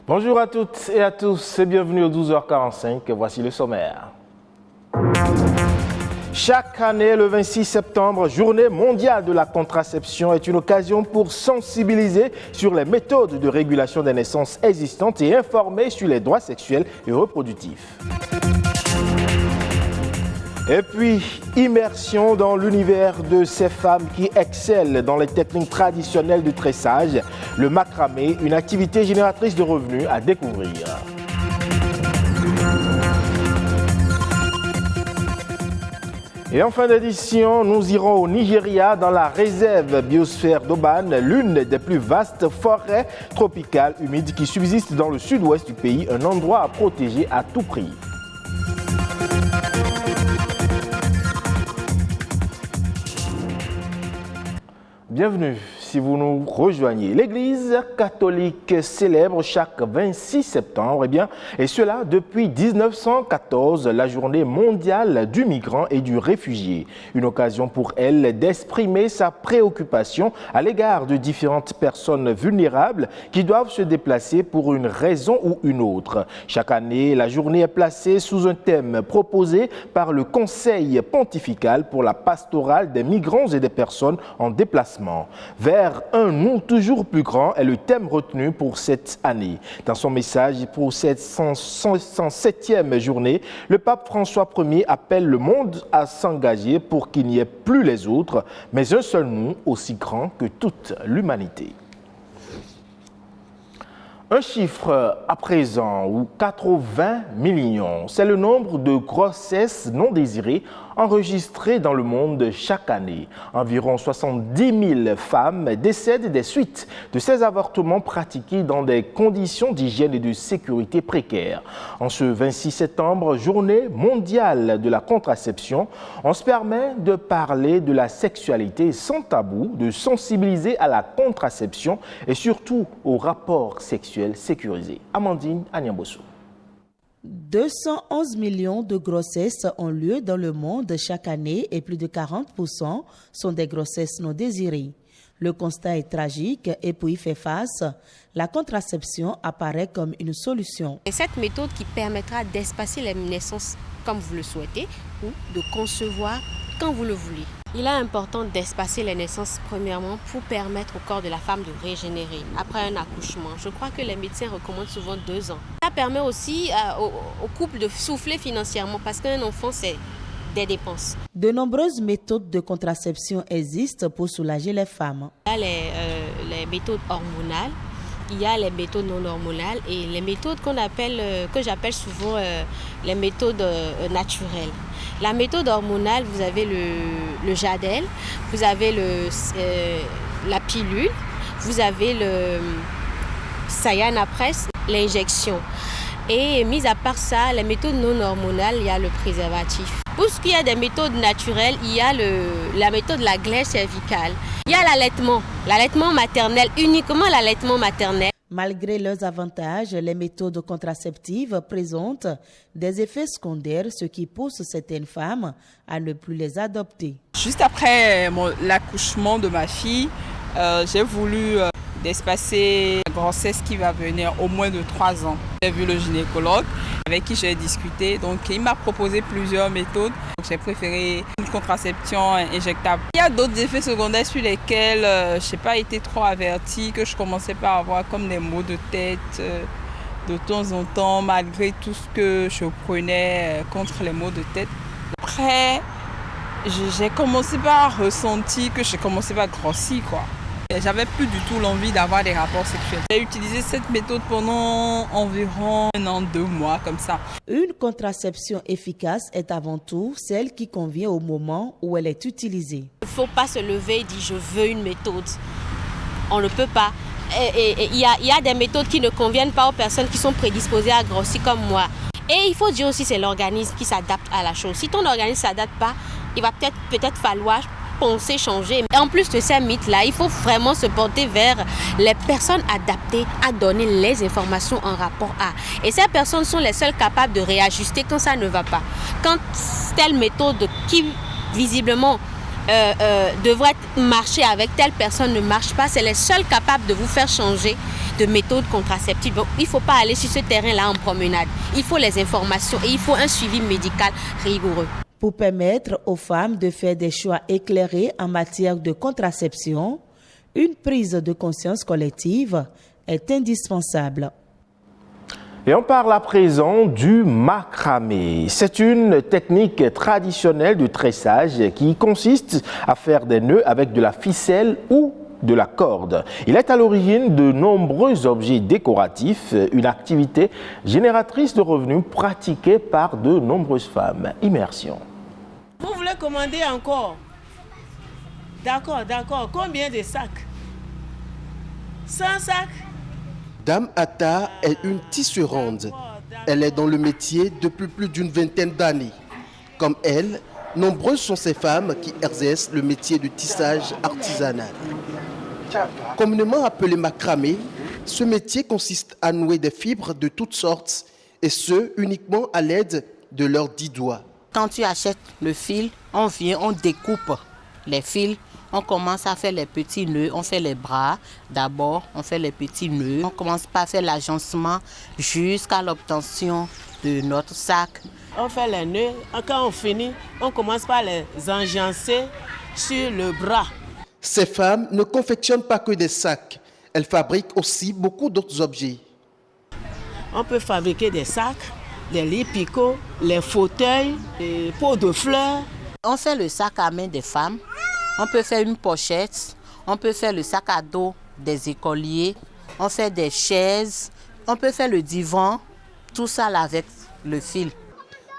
Bonjour à toutes et à tous et bienvenue au 12h45. Voici le sommaire. Chaque année, le 26 septembre, journée mondiale de la contraception est une occasion pour sensibiliser sur les méthodes de régulation des naissances existantes et informer sur les droits sexuels et reproductifs. Et puis, immersion dans l'univers de ces femmes qui excellent dans les techniques traditionnelles de tressage, le macramé, une activité génératrice de revenus à découvrir. Et en fin d'édition, nous irons au Nigeria dans la réserve biosphère d'Oban, l'une des plus vastes forêts tropicales humides qui subsistent dans le sud-ouest du pays, un endroit à protéger à tout prix. Bienvenue si vous nous rejoignez. L'Église catholique célèbre chaque 26 septembre, et cela depuis 1914, la journée mondiale du migrant et du réfugié. Une occasion pour elle d'exprimer sa préoccupation à l'égard de différentes personnes vulnérables qui doivent se déplacer pour une raison ou une autre. Chaque année, la journée est placée sous un thème proposé par le Conseil pontifical pour la pastorale des migrants et des personnes en déplacement. Vers un nous toujours plus grand est le thème retenu pour cette année. Dans son message pour cette 107e journée, le pape François Ier appelle le monde à s'engager pour qu'il n'y ait plus les autres, mais un seul nous aussi grand que toute l'humanité. Un chiffre à présent, ou 80 millions, c'est le nombre de grossesses non désirées enregistrées dans le monde chaque année. Environ 70 000 femmes décèdent des suites de ces avortements pratiqués dans des conditions d'hygiène et de sécurité précaires. En ce 26 septembre, journée mondiale de la contraception, on se permet de parler de la sexualité sans tabou, de sensibiliser à la contraception et surtout au rapport sexuel sécurisé. Amandine Agnamboso. 211 millions de grossesses ont lieu dans le monde chaque année et plus de 40% sont des grossesses non désirées. Le constat est tragique et pour y faire face, la contraception apparaît comme une solution. Et cette méthode qui permettra d'espacer les naissances comme vous le souhaitez ou de concevoir quand vous le voulez. Il est important d'espacer les naissances premièrement pour permettre au corps de la femme de régénérer après un accouchement. Je crois que les médecins recommandent souvent 2 ans. Ça permet aussi au couple de souffler financièrement parce qu'un enfant c'est des dépenses. De nombreuses méthodes de contraception existent pour soulager les femmes. Il y a les méthodes hormonales, il y a les méthodes non hormonales et les méthodes que j'appelle souvent les méthodes naturelles. La méthode hormonale, vous avez le Jadel, vous avez la pilule, vous avez le Sayana Press, l'injection. Et mis à part ça, les méthodes non hormonales, il y a le préservatif. Pour ce qui est des méthodes naturelles, il y a la méthode de la glaire cervicale. Il y a l'allaitement maternel, uniquement l'allaitement maternel. Malgré leurs avantages, les méthodes contraceptives présentent des effets secondaires, ce qui pousse certaines femmes à ne plus les adopter. Juste après l'accouchement de ma fille, j'ai voulu d'espacer la grossesse qui va venir au moins de 3 ans. J'ai vu le gynécologue avec qui j'ai discuté, donc il m'a proposé plusieurs méthodes. J'ai préféré une contraception injectable. Il y a d'autres effets secondaires sur lesquels je n'ai pas été trop avertie, que je commençais par avoir comme des maux de tête de temps en temps, malgré tout ce que je prenais contre les maux de tête. Après, j'ai commencé par ressentir que j'ai commencé par grossir, quoi. J'avais plus du tout l'envie d'avoir des rapports sexuels. J'ai utilisé cette méthode pendant environ 1 an, 2 mois, comme ça. Une contraception efficace est avant tout celle qui convient au moment où elle est utilisée. Il ne faut pas se lever et dire je veux une méthode. On ne peut pas. Il y a des méthodes qui ne conviennent pas aux personnes qui sont prédisposées à grossir comme moi. Et il faut dire aussi que c'est l'organisme qui s'adapte à la chose. Si ton organisme ne s'adapte pas, il va peut-être falloir penser, changer. Et en plus de ces mythes-là, il faut vraiment se porter vers les personnes adaptées à donner les informations en rapport à. Et ces personnes sont les seules capables de réajuster quand ça ne va pas. Quand telle méthode qui visiblement devrait marcher avec telle personne ne marche pas. C'est les seuls capables de vous faire changer de méthode contraceptive. Donc, il ne faut pas aller sur ce terrain-là en promenade. Il faut les informations et il faut un suivi médical rigoureux. Pour permettre aux femmes de faire des choix éclairés en matière de contraception, une prise de conscience collective est indispensable. Et on parle à présent du macramé. C'est une technique traditionnelle de tressage qui consiste à faire des nœuds avec de la ficelle ou de la corde. Il est à l'origine de nombreux objets décoratifs, une activité génératrice de revenus pratiquée par de nombreuses femmes. Immersion. Vous voulez commander encore? D'accord, d'accord. Combien de sacs? 100 sacs? Dame Atta est une tisserande. Elle est dans le métier depuis plus d'une vingtaine d'années. Comme elle, nombreuses sont ces femmes qui exercent le métier de tissage artisanal. Communément appelé macramé, ce métier consiste à nouer des fibres de toutes sortes et ce, uniquement à l'aide de leurs 10 doigts. Quand tu achètes le fil, on vient, on découpe les fils. On commence à faire les petits nœuds, on fait les bras. D'abord, on fait les petits nœuds. On commence par faire l'agencement jusqu'à l'obtention de notre sac. On fait les nœuds. Quand on finit, on commence par les enjancer sur le bras. Ces femmes ne confectionnent pas que des sacs. Elles fabriquent aussi beaucoup d'autres objets. On peut fabriquer des sacs, des lits picots, les fauteuils, les pots de fleurs. On fait le sac à main des femmes. On peut faire une pochette, on peut faire le sac à dos des écoliers, on fait des chaises, on peut faire le divan, tout ça là avec le fil.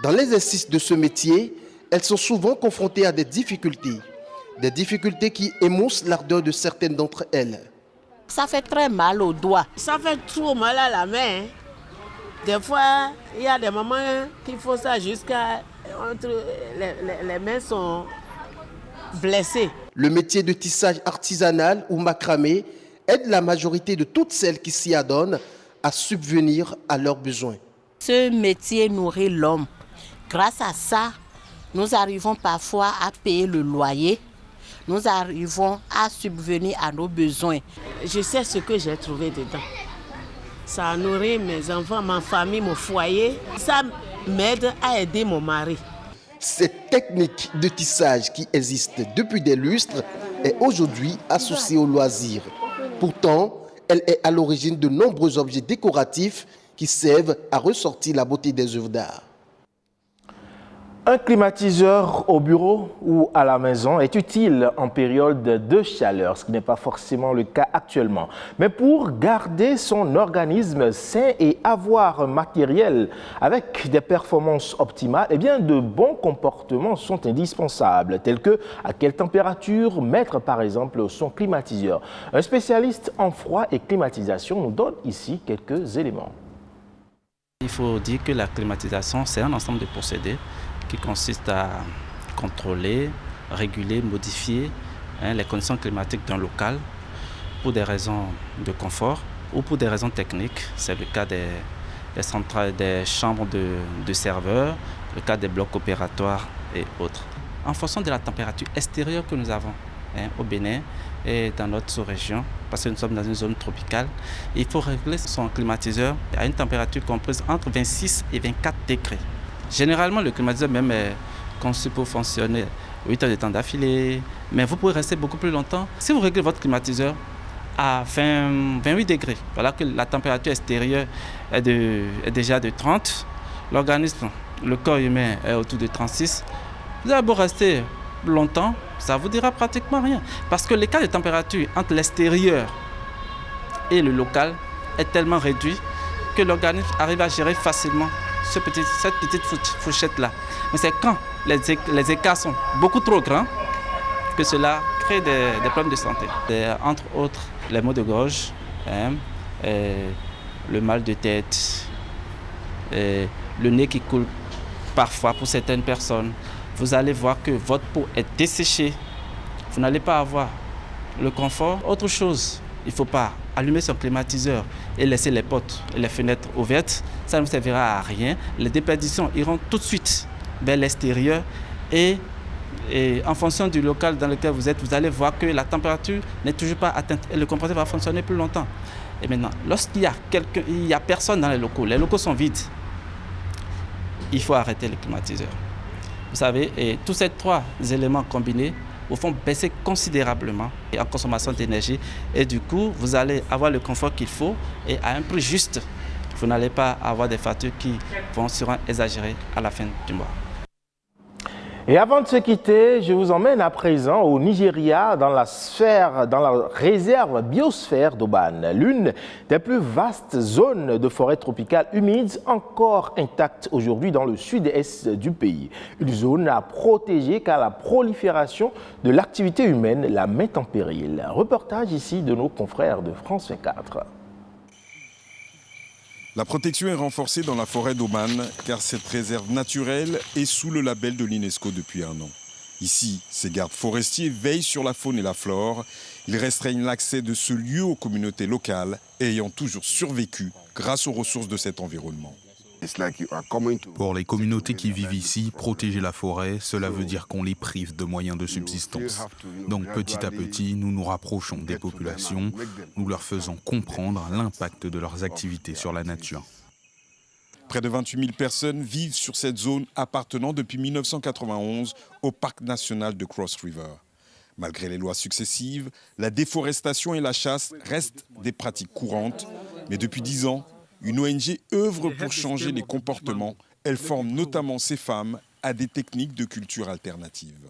Dans l'exercice de ce métier, elles sont souvent confrontées à des difficultés qui émoussent l'ardeur de certaines d'entre elles. Ça fait très mal aux doigts. Ça fait trop mal à la main. Des fois, il y a des moments qu'il faut ça jusqu'à... Les mains sont... blessés. Le métier de tissage artisanal ou macramé aide la majorité de toutes celles qui s'y adonnent à subvenir à leurs besoins. Ce métier nourrit l'homme. Grâce à ça, nous arrivons parfois à payer le loyer. Nous arrivons à subvenir à nos besoins. Je sais ce que j'ai trouvé dedans. Ça nourrit mes enfants, ma famille, mon foyer. Ça m'aide à aider mon mari. Cette technique de tissage qui existe depuis des lustres est aujourd'hui associée au loisir. Pourtant, elle est à l'origine de nombreux objets décoratifs qui servent à ressortir la beauté des œuvres d'art. Un climatiseur au bureau ou à la maison est utile en période de chaleur, ce qui n'est pas forcément le cas actuellement. Mais pour garder son organisme sain et avoir un matériel avec des performances optimales, eh bien, de bons comportements sont indispensables, tels que à quelle température mettre par exemple son climatiseur. Un spécialiste en froid et climatisation nous donne ici quelques éléments. Il faut dire que la climatisation, c'est un ensemble de procédés qui consiste à contrôler, réguler, modifier les conditions climatiques d'un local pour des raisons de confort ou pour des raisons techniques. C'est le cas des centrales, des chambres de serveurs, le cas des blocs opératoires et autres. En fonction de la température extérieure que nous avons au Bénin et dans notre sous-région, parce que nous sommes dans une zone tropicale, il faut régler son climatiseur à une température comprise entre 26 et 24 degrés. Généralement, le climatiseur même est conçu pour fonctionner 8 heures de temps d'affilée, mais vous pouvez rester beaucoup plus longtemps. Si vous réglez votre climatiseur à 28 degrés, voilà que la température extérieure est déjà de 30, l'organisme, le corps humain est autour de 36, vous avez beau rester longtemps, ça ne vous dira pratiquement rien. Parce que l'écart de température entre l'extérieur et le local est tellement réduit que l'organisme arrive à gérer facilement cette petite fourchette-là. Mais c'est quand les écarts sont beaucoup trop grands que cela crée des problèmes de santé. Entre autres, les maux de gorge, le mal de tête, le nez qui coule parfois pour certaines personnes. Vous allez voir que votre peau est desséchée. Vous n'allez pas avoir le confort. Autre chose, il ne faut pas allumer son climatiseur et laisser les portes et les fenêtres ouvertes. Ça ne vous servira à rien. Les déperditions iront tout de suite vers l'extérieur et Et en fonction du local dans lequel vous êtes, vous allez voir que la température n'est toujours pas atteinte et le compresseur va fonctionner plus longtemps. Et maintenant, lorsqu'il y a personne dans les locaux sont vides, il faut arrêter le climatiseur. Vous savez, et tous ces trois éléments combinés vous font baisser considérablement en consommation d'énergie. Et du coup, vous allez avoir le confort qu'il faut et à un prix juste. Vous n'allez pas avoir des factures qui seront exagérées à la fin du mois. Et avant de se quitter, je vous emmène à présent au Nigeria, dans la réserve biosphère d'Oban, l'une des plus vastes zones de forêt tropicale humide encore intacte aujourd'hui dans le sud-est du pays. Une zone à protéger car la prolifération de l'activité humaine la met en péril. Reportage ici de nos confrères de France 24. La protection est renforcée dans la forêt d'Oban car cette réserve naturelle est sous le label de l'UNESCO depuis 1 an. Ici, ces gardes forestiers veillent sur la faune et la flore. Ils restreignent l'accès de ce lieu aux communautés locales ayant toujours survécu grâce aux ressources de cet environnement. Pour les communautés qui vivent ici, protéger la forêt, cela veut dire qu'on les prive de moyens de subsistance. Donc petit à petit, nous nous rapprochons des populations, nous leur faisons comprendre l'impact de leurs activités sur la nature. Près de 28 000 personnes vivent sur cette zone appartenant depuis 1991 au parc national de Cross River. Malgré les lois successives, la déforestation et la chasse restent des pratiques courantes, mais depuis 10 ans, une ONG œuvre pour changer les comportements. Elle forme notamment ces femmes à des techniques de culture alternative.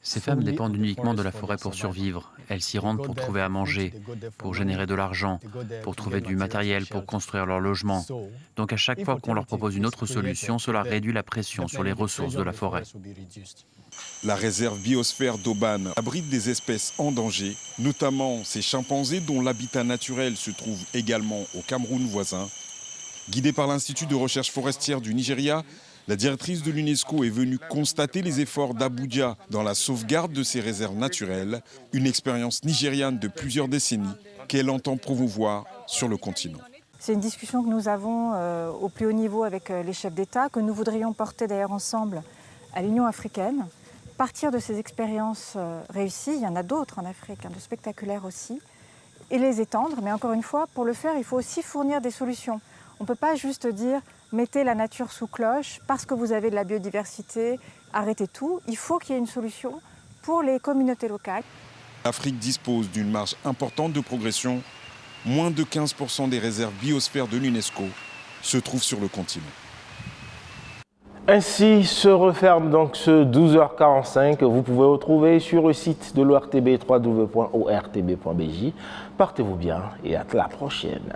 Ces femmes dépendent uniquement de la forêt pour survivre. Elles s'y rendent pour trouver à manger, pour générer de l'argent, pour trouver du matériel, pour construire leur logement. Donc à chaque fois qu'on leur propose une autre solution, cela réduit la pression sur les ressources de la forêt. La réserve biosphère d'Oban abrite des espèces en danger, notamment ces chimpanzés dont l'habitat naturel se trouve également au Cameroun voisin. Guidée par l'Institut de recherche forestière du Nigeria, la directrice de l'UNESCO est venue constater les efforts d'Abuja dans la sauvegarde de ces réserves naturelles, une expérience nigériane de plusieurs décennies qu'elle entend promouvoir sur le continent. C'est une discussion que nous avons au plus haut niveau avec les chefs d'État, que nous voudrions porter d'ailleurs ensemble à l'Union africaine. Partir de ces expériences réussies, il y en a d'autres en Afrique, de spectaculaires aussi, et les étendre. Mais encore une fois, pour le faire, il faut aussi fournir des solutions. On ne peut pas juste dire « mettez la nature sous cloche parce que vous avez de la biodiversité, arrêtez tout ». Il faut qu'il y ait une solution pour les communautés locales. L'Afrique dispose d'une marge importante de progression. Moins de 15% des réserves biosphères de l'UNESCO se trouvent sur le continent. Ainsi se referme donc ce 12h45 que vous pouvez retrouver sur le site de l'ORTB, www.ortb.bj. Portez-vous bien et à la prochaine.